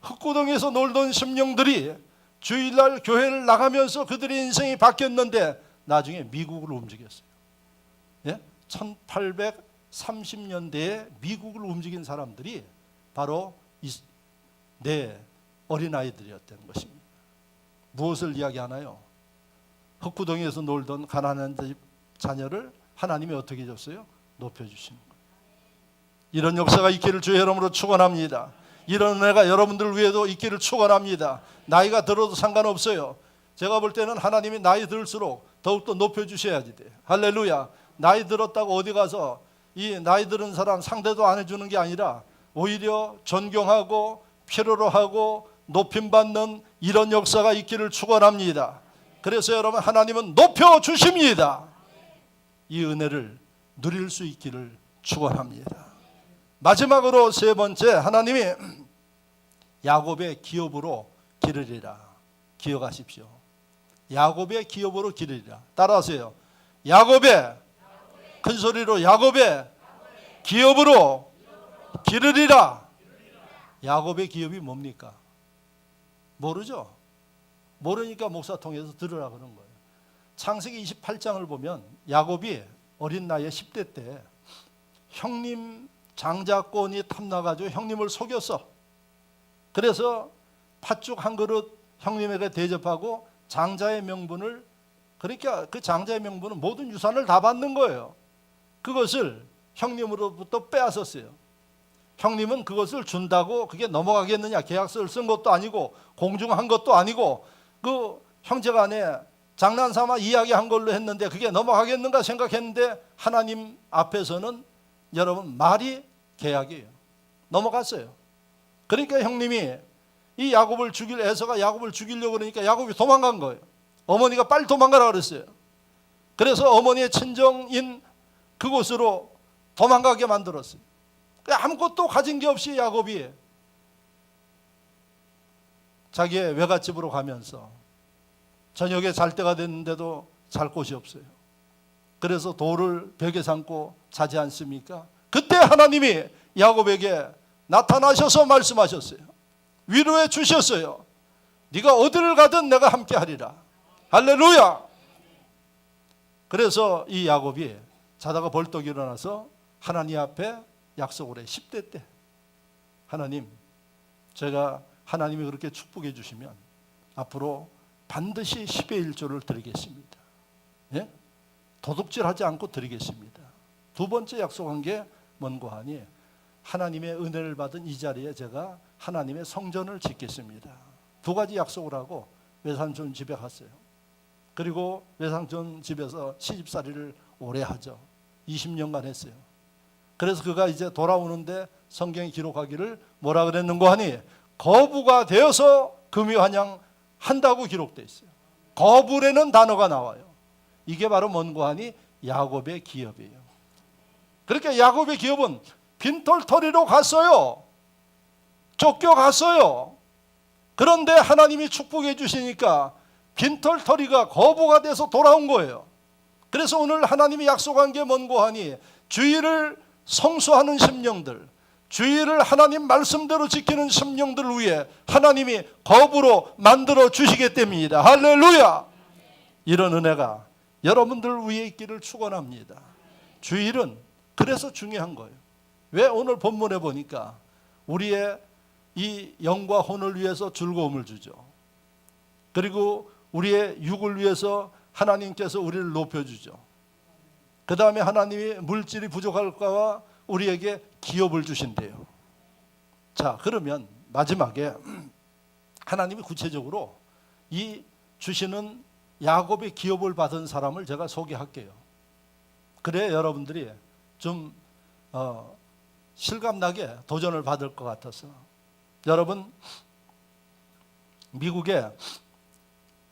흙구덩이에서 놀던 심령들이 주일날 교회를 나가면서 그들의 인생이 바뀌었는데 나중에 미국을 움직였어요. 예? 1830년대에 미국을 움직인 사람들이 바로 이 4 어린아이들이었다는 것입니다. 무엇을 이야기하나요? 흙구덩이에서 놀던 가난한 집 자녀를 하나님이 어떻게 해줬어요? 높여주시는 거예요. 이런 역사가 있기를 주의 이름으로 축원합니다. 이런 은혜가 여러분들 위에도 있기를 축원합니다. 나이가 들어도 상관없어요. 제가 볼 때는 하나님이 나이 들수록 더욱더 높여주셔야지 돼. 할렐루야. 나이 들었다고 어디 가서 이 나이 들은 사람 상대도 안 해주는 게 아니라 오히려 존경하고 필요로 하고 높임받는 이런 역사가 있기를 축원합니다. 그래서 여러분 하나님은 높여주십니다. 이 은혜를 누릴 수 있기를 축원합니다. 마지막으로 3번째, 하나님이 야곱의 기업으로 기르리라. 기억하십시오. 야곱의 기업으로 기르리라. 따라하세요. 야곱의, 큰 소리로 야곱의 기업으로 기르리라. 야곱의 기업이 뭡니까? 모르죠? 모르니까 목사 통해서 들으라 그런 거예요. 창세기 28장을 보면 야곱이 어린 나이에 10대 때 형님 장자권이 탐나가지고 형님을 속였어. 그래서 팥죽 한 그릇 형님에게 대접하고 장자의 명분을, 그러니까 그 장자의 명분은 모든 유산을 다 받는 거예요. 그것을 형님으로부터 빼앗았어요. 형님은 그것을 준다고 그게 넘어가겠느냐, 계약서를 쓴 것도 아니고 공증한 것도 아니고 그 형제간에 장난삼아 이야기한 걸로 했는데 그게 넘어가겠는가 생각했는데 하나님 앞에서는 여러분 말이 계약이에요. 넘어갔어요. 그러니까 형님이 이 야곱을 죽일, 에서가 야곱을 죽이려고 그러니까 야곱이 도망간 거예요. 어머니가 빨리 도망가라 그랬어요. 그래서 어머니의 친정인 그곳으로 도망가게 만들었어요. 아무것도 가진 게 없이 야곱이 자기의 외갓집으로 가면서 저녁에 잘 때가 됐는데도 잘 곳이 없어요. 그래서 돌을 벽에 삼고 자지 않습니까? 그때 하나님이 야곱에게 나타나셔서 말씀하셨어요. 위로해 주셨어요. 네가 어디를 가든 내가 함께 하리라. 할렐루야. 그래서 이 야곱이 자다가 벌떡 일어나서 하나님 앞에 약속을 해. 10대 때 하나님, 제가 하나님이 그렇게 축복해 주시면 앞으로 반드시 10의 1조를 드리겠습니다. 예? 도둑질하지 않고 드리겠습니다. 2번째 약속한 게 뭔고 하니 하나님의 은혜를 받은 이 자리에 제가 하나님의 성전을 짓겠습니다. 2가지 약속을 하고 외삼촌 집에 갔어요. 그리고 외삼촌 집에서 시집살이를 오래 하죠. 20년간 했어요. 그래서 그가 이제 돌아오는데 성경이 기록하기를 뭐라 그랬는고 하니 거부가 되어서 금유환영 한다고 기록되어 있어요. 거부라는 단어가 나와요. 이게 바로 뭔고 하니 야곱의 기업이에요. 그러니까 야곱의 기업은 빈털터리로 갔어요. 쫓겨갔어요. 그런데 하나님이 축복해 주시니까 빈털터리가 거부가 돼서 돌아온 거예요. 그래서 오늘 하나님이 약속한 게 뭔고 하니 주일을 성수하는 심령들, 주의를 하나님 말씀대로 지키는 심령들을 위해 하나님이 겁으로 만들어 주시기 때문이다. 할렐루야. 이런 은혜가 여러분들 위에 있기를 축원합니다. 주일은 그래서 중요한 거예요. 왜? 오늘 본문에 보니까 우리의 이 영과 혼을 위해서 즐거움을 주죠. 그리고 우리의 육을 위해서 하나님께서 우리를 높여주죠. 그 다음에 하나님이 물질이 부족할까봐 우리에게 기업을 주신대요. 자, 그러면 마지막에 하나님이 구체적으로 이 주시는 야곱의 기업을 받은 사람을 제가 소개할게요. 그래야 여러분들이 좀 실감나게 도전을 받을 것 같아서. 여러분, 미국의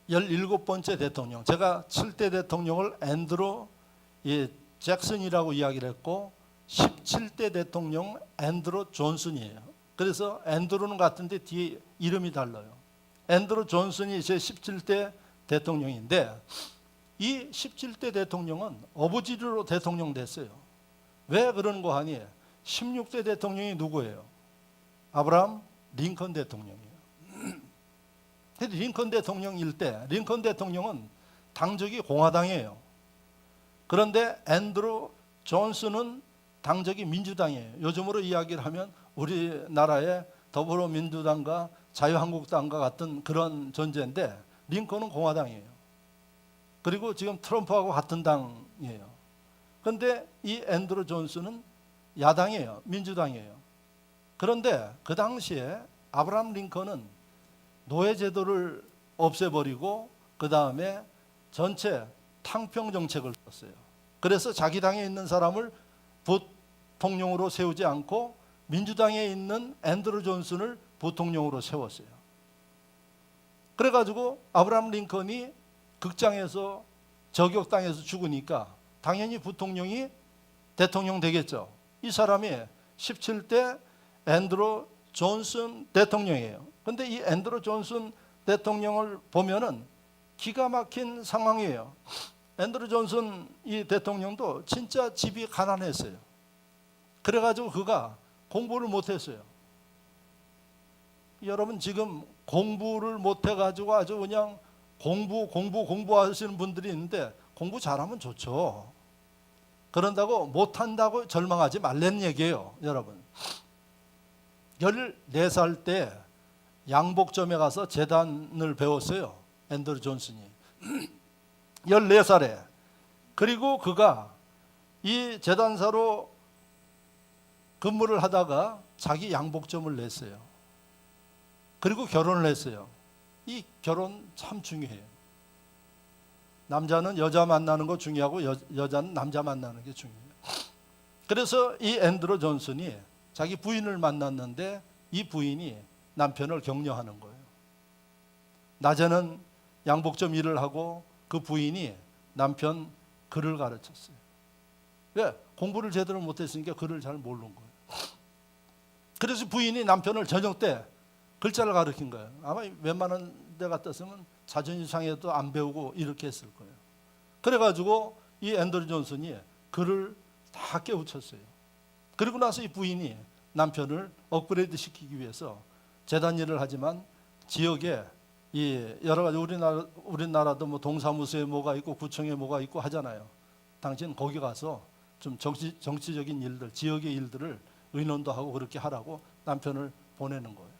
17번째 대통령, 제가 7대 대통령을 앤드루 잭슨이라고 이야기를 했고 17대 대통령 앤드루 존슨이에요. 그래서 앤드루는 같은데 뒤에 이름이 달라요. 앤드루 존슨이 제 17대 대통령인데 이 17대 대통령은 어부지리로 대통령 됐어요. 왜 그러는 거 하니 16대 대통령이 누구예요? 아브라함 링컨 대통령이에요. 링컨 대통령일 때 링컨 대통령은 당적이 공화당이에요. 그런데 앤드루 존슨은 당적이 민주당이에요. 요즘으로 이야기를 하면 우리나라의 더불어민주당과 자유한국당과 같은 그런 존재인데 링컨은 공화당이에요. 그리고 지금 트럼프하고 같은 당이에요. 그런데 이 앤드루 존슨은 야당이에요. 민주당이에요. 그런데 그 당시에 아브라함 링컨은 노예제도를 없애버리고 그 다음에 전체 탕평 정책을 썼어요. 그래서 자기 당에 있는 사람을 부통령으로 세우지 않고 민주당에 있는 앤드루 존슨을 부통령으로 세웠어요. 그래가지고 아브라함 링컨이 극장에서 저격당해서 죽으니까 당연히 부통령이 대통령 되겠죠. 이 사람이 17대 앤드루 존슨 대통령이에요. 그런데 이 앤드루 존슨 대통령을 보면은 기가 막힌 상황이에요. 앤드루 존슨 이 대통령도 진짜 집이 가난했어요. 그래가지고 그가 공부를 못했어요. 여러분 지금 공부를 못해가지고 아주 그냥 공부하시는 분들이 있는데 공부 잘하면 좋죠. 그런다고 못한다고 절망하지 말라는 얘기예요. 여러분 14살 때 양복점에 가서 재단을 배웠어요. 앤드루 존슨이 14살에. 그리고 그가 이 재단사로 근무를 하다가 자기 양복점을 냈어요. 그리고 결혼을 했어요. 이 결혼 참 중요해요. 남자는 여자 만나는 거 중요하고 여자는 남자 만나는 게 중요해요. 그래서 이 앤드루 존슨이 자기 부인을 만났는데 이 부인이 남편을 격려하는 거예요. 낮에는 양복점 일을 하고 그 부인이 남편 글을 가르쳤어요. 왜? 공부를 제대로 못했으니까 글을 잘 모르는 거예요. 그래서 부인이 남편을 저녁 때 글자를 가르친 거예요. 아마 웬만한 데 갔었으면 자존심 상해도 안 배우고 이렇게 했을 거예요. 그래가지고 이 앤드루 존슨이 글을 다 깨우쳤어요. 그리고 나서 이 부인이 남편을 업그레이드 시키기 위해서 재단 일을 하지만 지역에 이 여러 가지 우리나라도 뭐 동사무소에 뭐가 있고 구청에 뭐가 있고 하잖아요. 당신 거기 가서 좀 정치적인 일들, 지역의 일들을 의논도 하고 그렇게 하라고 남편을 보내는 거예요.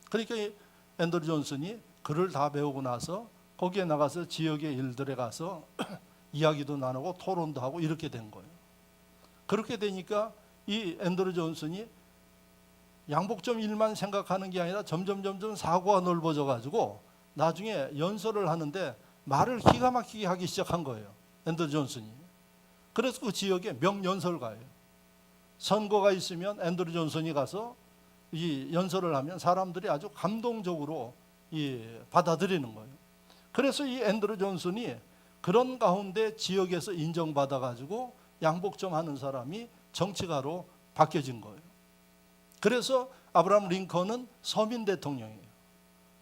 그러니까 이 앤드루 존슨이 글을 다 배우고 나서 거기에 나가서 지역의 일들에 가서 이야기도 나누고 토론도 하고 이렇게 된 거예요. 그렇게 되니까 이 앤드루 존슨이 양복점 일만 생각하는 게 아니라 점점 사고가 넓어져 가지고 나중에 연설을 하는데 말을 기가 막히게 하기 시작한 거예요. 앤드루 존슨이. 그래서 그 지역에 명연설가예요. 선거가 있으면 앤드루 존슨이 가서 이 연설을 하면 사람들이 아주 감동적으로 받아들이는 거예요. 그래서 이 앤드루 존슨이 그런 가운데 지역에서 인정받아 가지고 양복점 하는 사람이 정치가로 바뀌어진 거예요. 그래서 아브라함 링컨은 서민 대통령이에요.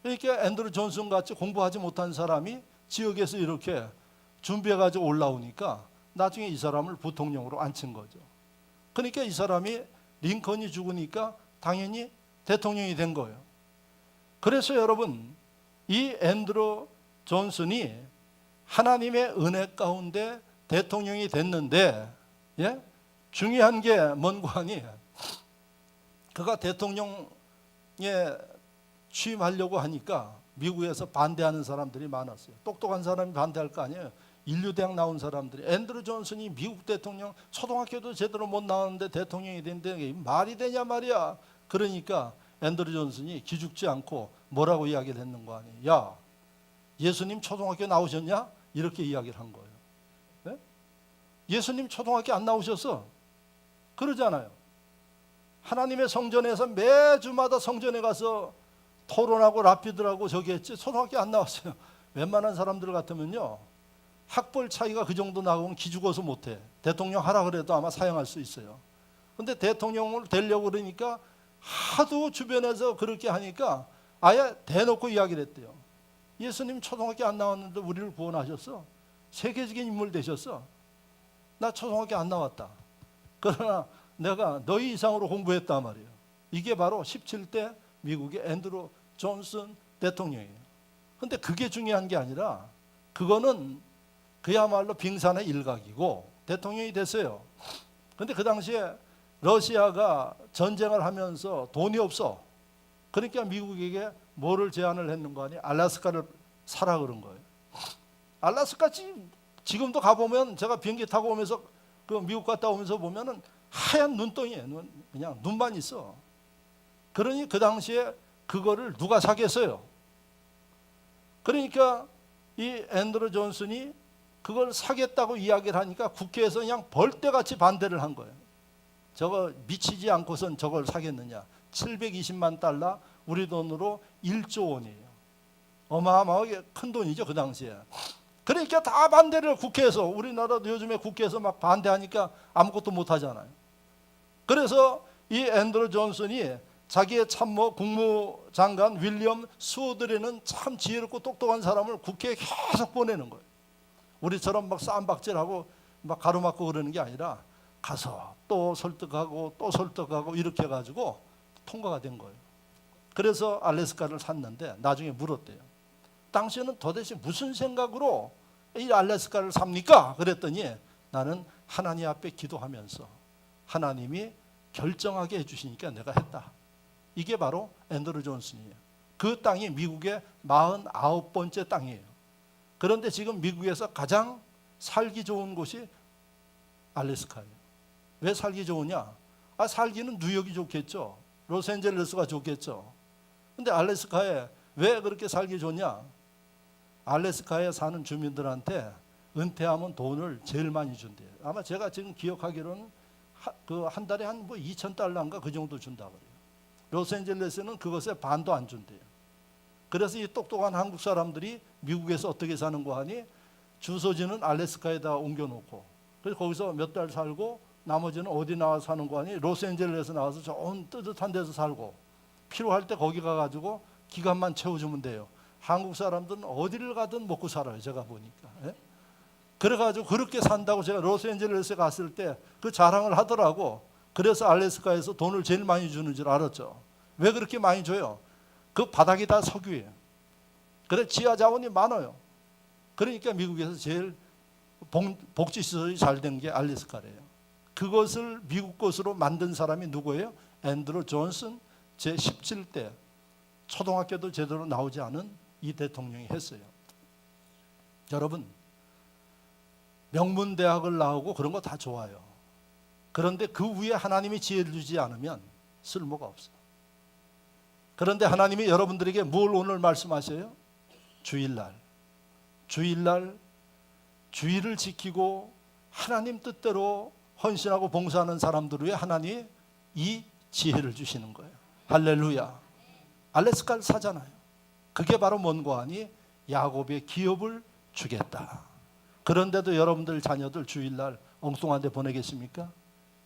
그러니까 앤드루 존슨 같이 공부하지 못한 사람이 지역에서 이렇게 준비해 가지고 올라오니까 나중에 이 사람을 부통령으로 앉힌 거죠. 그러니까 이 사람이 링컨이 죽으니까 당연히 대통령이 된 거예요. 그래서 여러분, 이 앤드루 존슨이 하나님의 은혜 가운데 대통령이 됐는데, 예? 중요한 게 뭔고 하니, 그가 대통령에 취임하려고 하니까 미국에서 반대하는 사람들이 많았어요. 똑똑한 사람이 반대할 거 아니에요. 인류대학 나온 사람들이. 앤드루 존슨이 미국 대통령, 초등학교도 제대로 못 나왔는데 대통령이 된다는 게 말이 되냐 말이야. 그러니까 앤드루 존슨이 기죽지 않고 뭐라고 이야기를 했는 거 아니에요. 야, 예수님 초등학교 나오셨냐? 이렇게 이야기를 한 거예요. 네? 예수님 초등학교 안 나오셨어? 그러잖아요. 하나님의 성전에서 매주마다 성전에 가서 토론하고 랍비들하고 저기 했지 초등학교 안 나왔어요. 웬만한 사람들 같으면요, 학벌 차이가 그 정도 나오면 기죽어서 못해. 대통령 하라 그래도 아마 사용할 수 있어요. 근데 대통령을 되려고 그러니까 하도 주변에서 그렇게 하니까 아예 대놓고 이야기를 했대요. 예수님 초등학교 안 나왔는데 우리를 구원하셨어? 세계적인 인물 되셨어? 나 초등학교 안 나왔다. 그러나 내가 너희 이상으로 공부했단 말이에요. 이게 바로 17대 미국의 앤드루 존슨 대통령이에요. 근데 그게 중요한 게 아니라 그거는 그야말로 빙산의 일각이고 대통령이 됐어요. 근데 그 당시에 러시아가 전쟁을 하면서 돈이 없어. 그러니까 미국에게 뭐를 제안을 했는 거 아니에요? 알래스카를 사라 그런 거예요. 알래스카 지금도 가보면 제가 비행기 타고 오면서 그 미국 갔다 오면서 보면은 하얀 눈덩이에요. 그냥 눈만 있어. 그러니 그 당시에 그거를 누가 사겠어요? 그러니까 이 앤드루 존슨이 그걸 사겠다고 이야기를 하니까 국회에서 그냥 벌떼같이 반대를 한 거예요. 저거 미치지 않고선 저걸 사겠느냐. 720만 달러, 우리 돈으로 1조 원이에요. 어마어마하게 큰 돈이죠, 그 당시에. 그러니까 다 반대를 국회에서, 우리나라도 요즘에 국회에서 막 반대하니까 아무것도 못 하잖아요. 그래서 이 앤드루 존슨이 자기의 참모 국무장관 윌리엄 스우드리는 참 지혜롭고 똑똑한 사람을 국회에 계속 보내는 거예요. 우리처럼 막 쌈박질하고 막 가로막고 그러는 게 아니라 가서 또 설득하고 또 설득하고 이렇게 해가지고 통과가 된 거예요. 그래서 알래스카를 샀는데 나중에 물었대요. 당시에는 도대체 무슨 생각으로 이 알래스카를 삽니까? 그랬더니 나는 하나님 앞에 기도하면서 하나님이 결정하게 해주시니까 내가 했다. 이게 바로 앤드루 존슨이에요. 그 땅이 미국의 49번째 땅이에요. 그런데 지금 미국에서 가장 살기 좋은 곳이 알래스카예요. 왜 살기 좋으냐? 살기는 뉴욕이 좋겠죠. 로스앤젤레스가 좋겠죠. 근데 알래스카에 왜 그렇게 살기 좋냐? 알래스카에 사는 주민들한테 은퇴하면 돈을 제일 많이 준대요. 아마 제가 지금 기억하기로는 한 달에 한 뭐 2,000달러인가 그 정도 준다 그래요. 로스앤젤레스는 그것의 반도 안 준대요. 그래서 이 똑똑한 한국 사람들이 미국에서 어떻게 사는 거 하니 주소지는 알래스카에다 옮겨놓고 그래서 거기서 몇 달 살고 나머지는 어디 나와서 사는 거 하니 로스앤젤레스 나와서 좋은 뜨뜻한 데서 살고 필요할 때 거기 가가지고 기간만 채워주면 돼요. 한국 사람들은 어디를 가든 먹고 살아요. 제가 보니까. 예? 그래가지고 그렇게 산다고 제가 로스앤젤레스에 갔을 때 그 자랑을 하더라고. 그래서 알래스카에서 돈을 제일 많이 주는 줄 알았죠. 왜 그렇게 많이 줘요? 그 바닥이 다 석유예요. 그래 지하 자원이 많아요. 그러니까 미국에서 제일 복지시설이 잘 된 게 알래스카래요. 그것을 미국 것으로 만든 사람이 누구예요? 앤드루 존슨 제17대 초등학교도 제대로 나오지 않은 이 대통령이 했어요. 여러분 명문대학을 나오고 그런 거 다 좋아요. 그런데 그 위에 하나님이 지혜를 주지 않으면 쓸모가 없어요. 그런데 하나님이 여러분들에게 뭘 오늘 말씀하셔요? 주일날 주일을 지키고 하나님 뜻대로 헌신하고 봉사하는 사람들 위해 하나님이 이 지혜를 주시는 거예요. 할렐루야. 알래스카를 사잖아요. 그게 바로 뭔고 하니 야곱의 기업을 주겠다. 그런데도 여러분들 자녀들 주일날 엉뚱한 데 보내겠습니까?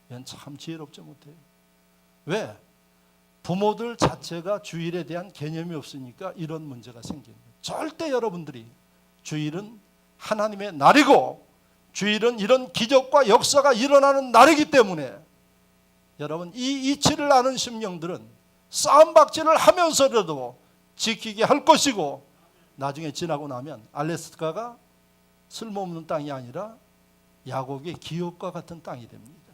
이건 참 지혜롭지 못해요. 왜? 부모들 자체가 주일에 대한 개념이 없으니까 이런 문제가 생기는 거예요. 절대 여러분들이 주일은 하나님의 날이고 주일은 이런 기적과 역사가 일어나는 날이기 때문에 여러분, 이 이치를 아는 심령들은 싸움박질을 하면서라도 지키게 할 것이고, 나중에 지나고 나면 알래스카가 쓸모없는 땅이 아니라 야곱의 기업과 같은 땅이 됩니다.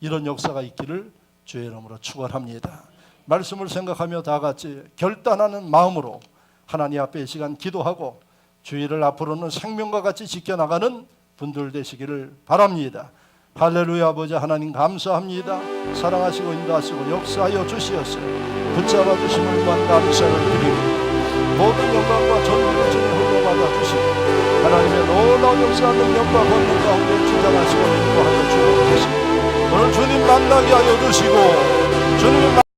이런 역사가 있기를 주의 이름으로 축원합니다. 말씀을 생각하며 다 같이 결단하는 마음으로 하나님 앞에 이 시간 기도하고 주의를 앞으로는 생명과 같이 지켜나가는 분들 되시기를 바랍니다. 할렐루야. 아버지 하나님 감사합니다. 사랑하시고 인도하시고 역사하여 주시었어요. 붙잡아 주심을 위한 감사를 드리고 모든 영광과 전부를 주님 홀로 받아주시고 하나님의 놀라운 역사 능력과 권능 가운데 주장하시고 인도하여 주옵소서. 오늘 주님 만나게 하여 주시고 주님